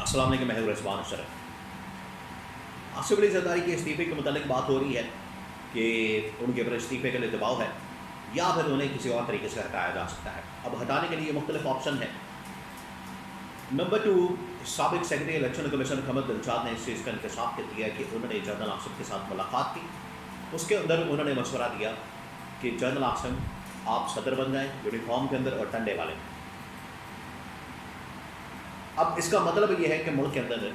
السلام علیکم، میں رضوان اشرف۔ آصف علی زرداری کے استعفے کے متعلق بات ہو رہی ہے کہ ان کے اوپر استعفے کے لیے دباؤ ہے یا پھر انہیں کسی اور طریقے سے ہٹایا جا سکتا ہے۔ اب ہٹانے کے لیے مختلف آپشن ہیں۔ نمبر 2، سابق سیکرٹری الیکشن کمیشن محمد دلشاد نے اس چیز کا انکشاف کر دیا کہ انہوں نے جنرل آصف کے ساتھ ملاقات کی۔ اس کے اندر انہوں نے مشورہ دیا کہ جنرل آصف آپ صدر بن جائیں یونیفارم کے اندر اور ڈنڈے والے۔ اب اس کا مطلب یہ ہے کہ ملک کے اندر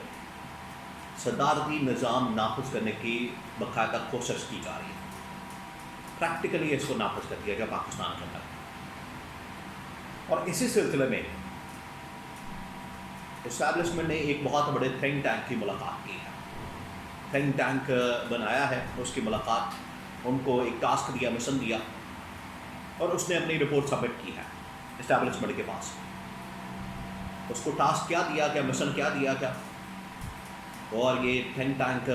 صدارتی نظام نافذ کرنے کی باقاعدہ کوشش کی جا رہی ہے۔ پریکٹیکلی اس کو نافذ کر دیا گیا پاکستان کے اندر، اور اسی سلسلے میں اسٹیبلشمنٹ نے ایک بہت بڑے تھنک ٹینک کی ملاقات کی ہے۔ تھنک ٹینک بنایا ہے، اس کی ملاقات، ان کو ایک ٹاسک دیا، مشن دیا، اور اس نے اپنی رپورٹ سبمٹ کی ہے اسٹیبلشمنٹ کے پاس۔ اس کو ٹاسک کیا دیا گیا، مشن کیا دیا گیا، اور یہ تھنک ٹینک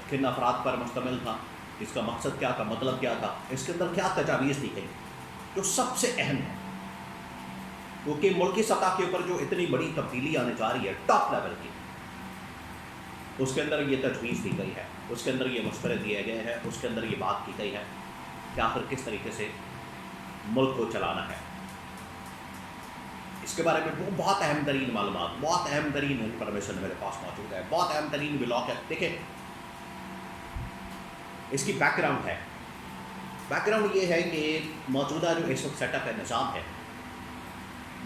کن افراد پر مشتمل تھا، اس کا مقصد کیا تھا، مطلب کیا تھا، اس کے اندر کیا تجاویز دی گئی، جو سب سے اہم ہے کیونکہ ملکی سطح کے اوپر جو اتنی بڑی تبدیلی آنے جا رہی ہے ٹاپ لیول کی، اس کے اندر یہ تجویز دی گئی ہے، اس کے اندر یہ مشورے دیے گئے ہیں، اس کے اندر یہ بات کی گئی ہے کہ آخر کس طریقے سے ملک کو چلانا ہے۔ اس کے بارے میں بہت اہم ترین معلومات، بہت اہم ترین انفارمیشن میرے پاس موجود ہے، بہت اہم ترین بلاک ہے۔ دیکھیں اس کی بیک گراؤنڈ ہے۔ بیک گراؤنڈ یہ ہے کہ موجودہ جو اس وقت سیٹ اپ ہے، نظام ہے،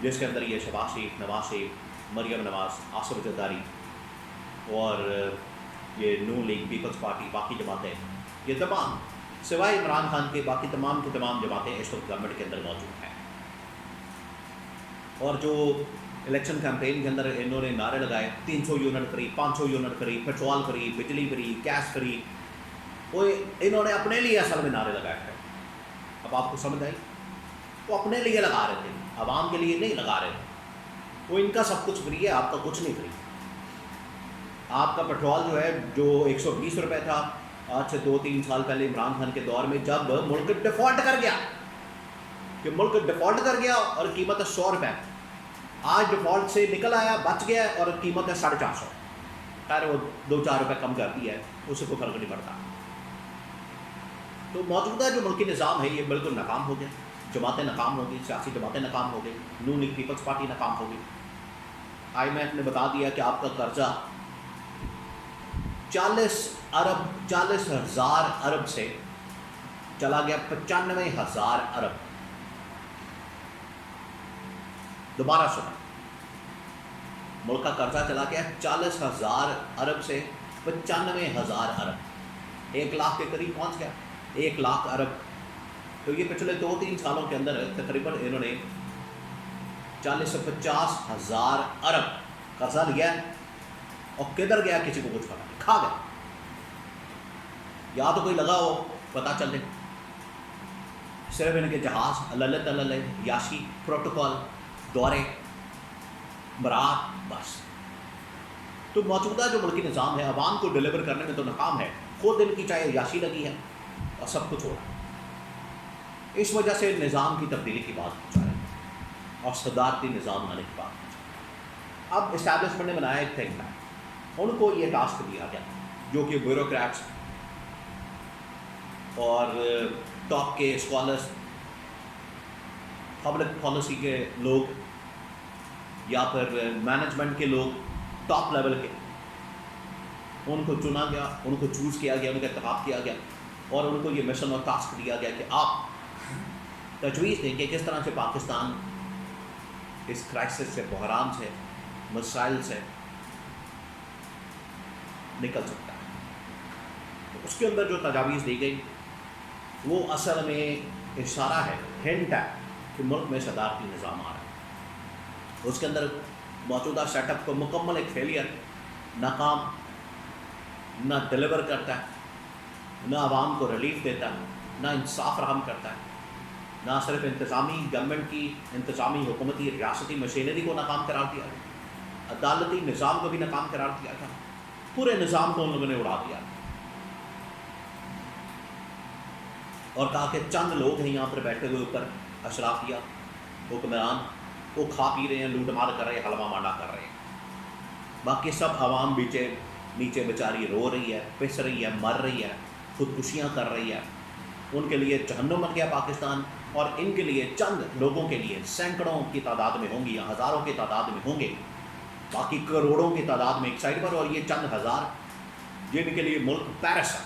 جس کے اندر یہ شہباز شریف، نواز شریف، مریم نواز، آصف زرداری اور یہ نون لیگ، پیپلز پارٹی، باقی جماعتیں، یہ تمام سوائے عمران خان کے باقی تمام کی تمام جماعتیں اس وقت گورنمنٹ کے اندر موجود ہیں۔ اور جو الیکشن کیمپین کے اندر انہوں نے نعرے لگائے، 300 unit free, 500 unit free, petrol free, بجلی فری، گیس فری، وہ انہوں نے اپنے لیے اصل میں نعرے لگائے تھے۔ اب آپ کو سمجھ آئی؟ وہ اپنے لیے لگا رہے تھے، عوام کے لیے نہیں لگا رہے تھے۔ وہ ان کا سب کچھ فری ہے، آپ کا کچھ نہیں فری۔ آپ کا پیٹرول جو ہے، جو 120 روپے تھا آج سے 2-3 سال پہلے عمران خان کے دور میں، جب ملک ڈیفالٹ کر گیا، کہ ملک ڈیفالٹ کر گیا اور قیمت ہے 100 روپے، آج ڈیفالٹ سے نکل آیا، بچ گیا اور قیمت ہے 450۔ خیر وہ 2-4 روپے کم کر دی ہے، اس سے کوئی فرق نہیں پڑتا۔ تو موجودہ جو ملکی نظام ہے یہ بالکل ناکام ہو گیا، جماعتیں ناکام ہو گئی، سیاسی جماعتیں ناکام ہو گئی، نون لیگ پیپلز پارٹی ناکام ہو گئی۔ IMF نے بتا دیا کہ آپ کا قرضہ 40,000 ارب سے چلا گیا 95,000 ارب۔ دوبارہ سنا، ملک کا قرضہ چلا گیا 40,000 ارب سے 95,000 ارب، 1 لاکھ کے قریب پہنچ گیا، 1 لاکھ ارب۔ تو یہ پچھلے 2-3 سالوں کے اندر تقریباً انہوں نے 40 سے 50,000 ارب قرضہ لیا ہے، اور کدھر گیا کسی کو کچھ پتا نہیں، کھا گیا۔ یا تو کوئی لگا ہو پتہ چل جائے، صرف ان کے جہاز للت اللہ یاشی، پروٹوکول، دورے، برات، بس۔ تو موجودہ جو ملکی نظام ہے عوام کو ڈیلیور کرنے میں تو ناکام ہے، خود ان کی چاہے یاشی لگی ہے اور سب کچھ ہو رہا ہے۔ اس وجہ سے نظام کی تبدیلی کی بات کی جا رہی ہے اور صدارتی نظام آنے کی بات کی جا رہی ہے۔ اب اسٹیبلشمنٹ نے بنایا ایک تھنک ٹینک، ان کو یہ ٹاسک دیا گیا جو کہ بیوروکریٹس اور ٹاپ کے اسکالرس، پبلک پالیسی کے لوگ یا پھر مینجمنٹ کے لوگ، ٹاپ لیول کے، ان کو چنا گیا، ان کو چوز کیا گیا، ان کا انتخاب کیا گیا، اور ان کو یہ مشن اور ٹاسک دیا گیا کہ آپ تجویز دیں کہ کس طرح سے پاکستان اس کرائسس سے، بحران سے، مسائل سے نکل سکتا ہے۔ اس کے اندر جو تجاویز دی گئی وہ اصل میں اشارہ ہے، ہنٹ ہے کہ ملک میں صدارتی نظام آ رہا ہے۔ اس کے اندر موجودہ سیٹ اپ کو مکمل ایک فیلئر، ناکام، نہ ڈیلیور کرتا ہے، نہ عوام کو ریلیف دیتا ہے، نہ انصاف فراہم کرتا ہے، نہ صرف انتظامی گورنمنٹ کی انتظامی حکومتی ریاستی مشینری کو ناکام قرار دیا ہے، عدالتی نظام کو بھی ناکام قرار دیا تھا، پورے نظام کو ان لوگوں نے اڑا دیا اور کہا کہ چند لوگ ہیں یہاں پر بیٹھے ہوئے اوپر، اشرافیہ، حکمران، وہ کھا پی رہے ہیں، لوٹ مار کر رہے ہیں، حلوہ مانڈا کر رہے ہیں۔ باقی سب عوام نیچے بیچاری رو رہی ہے، پس رہی ہے، مر رہی ہے، خودکشیاں کر رہی ہے. ان کے لیے جہنم بن گیا پاکستان، اور ان کے لیے چند لوگوں کے لیے سینکڑوں کی تعداد میں ہوں گی یا ہزاروں کی تعداد میں ہوں گے، باقی کروڑوں کی تعداد میں ایک سائڈ پر، اور یہ چند ہزار جن کے لیے ملک پیرس ہے،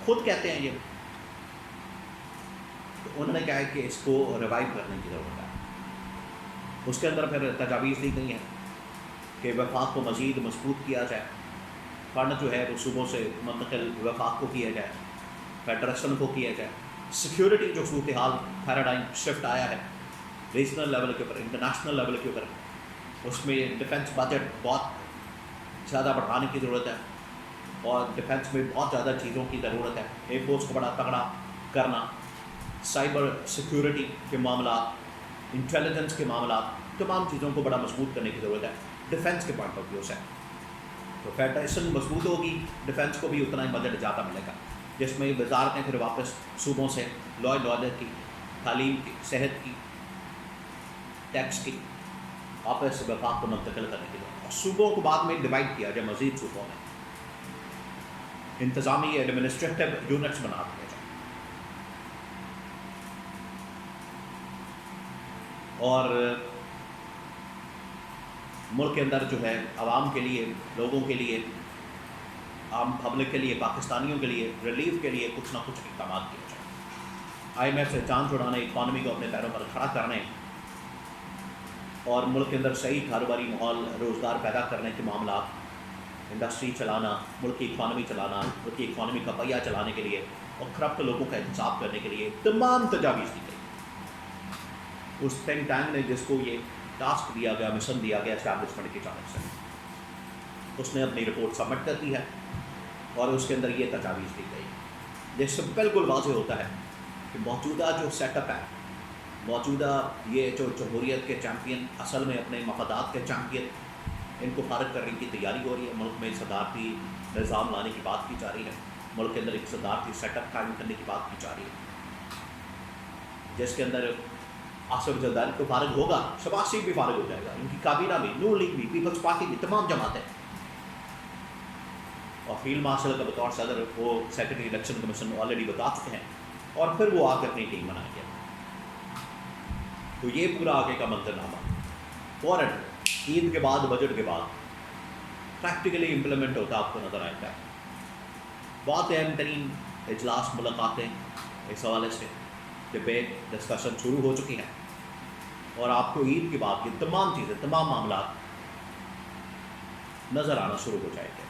خود کہتے ہیں یہ. تو انہوں نے کہا ہے کہ اس کو ریوائو کرنے کی ضرورت ہے. اس کے اندر پھر تجاویز دی گئی ہیں کہ وفاق کو مزید مضبوط کیا جائے، فنڈ جو ہے وہ صوبوں سے منتقل وفاق کو کیا جائے، فیڈریشن کو کیا جائے. سیکیورٹی جو صورتحال پیراڈائم شفٹ آیا ہے ریجنل لیول کے اوپر، انٹرنیشنل لیول کے اوپر، اس میں ڈیفنس بجٹ بہت زیادہ بڑھانے کی ضرورت ہے، اور ڈیفنس میں بہت زیادہ چیزوں کی ضرورت ہے. ایئر فورس کو بڑا تگڑا کرنا، سائبر سیکیورٹی کے معاملات، انٹیلیجنس کے معاملات، تمام چیزوں کو بڑا مضبوط کرنے کی ضرورت ہے ڈیفنس کے پوائنٹ آف ویو سے. تو فیڈریشن مضبوط ہوگی، ڈیفنس کو بھی اتنا ہی بجٹ زیادہ ملے گا، جس میں وزارتیں پھر واپس صوبوں سے لا اینڈ آرڈر کی، تعلیم کی، صحت کی، ٹیکس کی واپس وفاق کو منتقل کرنے کی ضرورت ہے. صوبوں کو بعد میں ڈیوائڈ کیا جائے، مزید صوبوں میں انتظامی ایڈمنسٹریٹو یونٹس بنا دیا جائے، اور ملک کے اندر جو ہے عوام کے لیے، لوگوں کے لیے، عام پبلک کے لیے، پاکستانیوں کے لیے ریلیف کے لیے کچھ نہ کچھ اقدامات کیے جائیں. IMF سے جان چھڑانے، اکانومی کو اپنے پیروں پر کھڑا کرنے، اور ملک کے اندر صحیح کاروباری ماحول، روزگار پیدا کرنے کے معاملات، انڈسٹری چلانا، ملک کی اکانومی چلانا، ملک کی اکانومی کا پہیہ چلانے کے لیے، اور کرپٹ لوگوں کا انصاف کرنے کے لیے تمام تجاویز دی گئی. اس تھنک ٹینک نے جس کو یہ ٹاسک دیا گیا، مشن دیا گیا اسٹیبلشمنٹ کی جانب سے، اس نے اپنی رپورٹ سبمٹ کر دی ہے، اور اس کے اندر یہ تجاویز دی گئی، جس سے بالکل واضح ہوتا ہے کہ موجودہ جو سیٹ اپ ہے، موجودہ یہ جو جمہوریت کے چیمپئن، اصل میں اپنے مفادات کے چیمپئن، ان کو فارغ کرنے کی تیاری ہو رہی ہے. ملک میں صدارتی نظام لانے کی بات کی جا رہی ہے، ملک کے اندر ایک صدارتی سیٹ اپ قائم کرنے کی بات کی جا رہی ہے، جس کے اندر آصف زرداری کو فارغ ہوگا، شہباز شریف بھی فارغ ہو جائے گا، ان کی کابینہ بھی، نون لیگ بھی، پیپلز پارٹی بھی، تمام جماعتیں، اور فیلڈ مارشل کا بطور صدر وہ سیکرٹری الیکشن کمیشن آلریڈی بتا چکے ہیں، اور پھر وہ آ کے اپنی ٹیم بنائیں گے. تو یہ پورا آگے کا منظرنامہ فوراً عید کے بعد، بجٹ کے بعد پریکٹیکلی امپلیمنٹ ہوتا آپ کو نظر آئے گا. بہت اہم ترین اجلاس، ملاقاتیں اس حوالے سے، ڈبیٹ، ڈسکشن شروع ہو چکی ہیں، اور آپ کو عید کے بعد یہ تمام چیزیں، تمام معاملات نظر آنا شروع ہو جائیں گے.